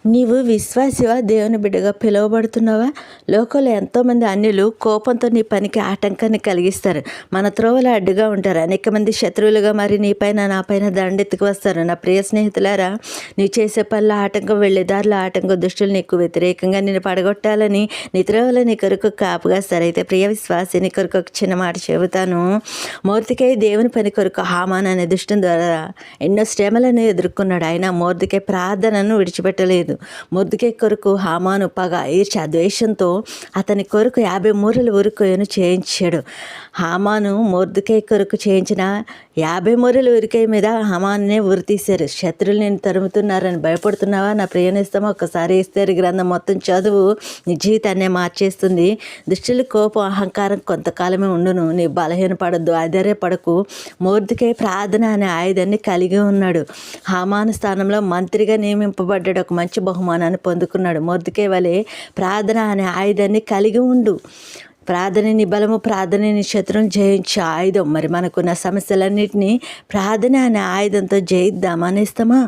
నీవు విశ్వాసివా? దేవుని బిడ్డగా పిలువబడుతున్నావా? లోకంలో ఎంతోమంది అన్యులు కోపంతో నీ పనికి ఆటంకాన్ని కలిగిస్తారు. మన త్రోవలో అడ్డుగా ఉంటారు. అనేక మంది శత్రువులుగా మరి నీపైన నాపైన దండెత్తుకు వస్తారు. నా ప్రియ స్నేహితులారా, నీవు చేసే పనుల ఆటంకం, వెళ్ళే దారిలో ఆటంకం, దుష్టులు నీకు వ్యతిరేకంగా నిన్ను పడగొట్టాలని నీ త్రోవలో నీ కొరకు కాపుగాస్తారు. అయితే ప్రియ విశ్వాసి, నీ కొరకు ఒక చిన్న మాట చెబుతాను. మొర్దెకై దేవుని పని కొరకు హామాను అనే దుష్టుని ద్వారా ఎన్నో శ్రమలను ఎదుర్కొన్నాడు. అయినా మొర్దెకై ప్రార్థనను విడిచిపెట్టలేదు. మొర్దెకై కొరకు హామాను పగ, ఈర్ష, ద్వేషంతో అతని కొరకు 50 మూరల ఉరికొయ్యను చేయించాడు. హామాను మొర్దెకై కొరకు చేయించిన 50 మూరల ఉరికొయ్య మీద హామానునే ఉరి తీశారు. శత్రువులు నేను తరుముతున్నారని భయపడుతున్నావా? నా ప్రియనేస్తమా, ఒక్కసారి ఎస్తేరు గ్రంథం మొత్తం చదువు, నీ జీవితాన్నే మార్చేస్తుంది. దుష్టుల కోపం, అహంకారం కొంతకాలమే ఉండును. నీ బలహీనపడద్దు, ఆశ్చర్యపడకు. మొర్దెకై ప్రార్థన అనే ఆయుధాన్ని కలిగి ఉన్నాడు. హామాను స్థానంలో మంత్రిగా నియమింపబడ్డాడు. ఒక మంచి బహుమానాన్ని పొందుకున్నాడు. మొర్దెకై వలె ప్రార్థన అనే ఆయుధాన్ని కలిగి ఉండు. ప్రార్థన నీ బలము, ప్రార్థన నీ శత్రువును జయించే ఆయుధం. మరి మనకున్న సమస్యలన్నింటినీ ప్రార్థన అనే ఆయుధంతో జయిద్దామా నేస్తమా?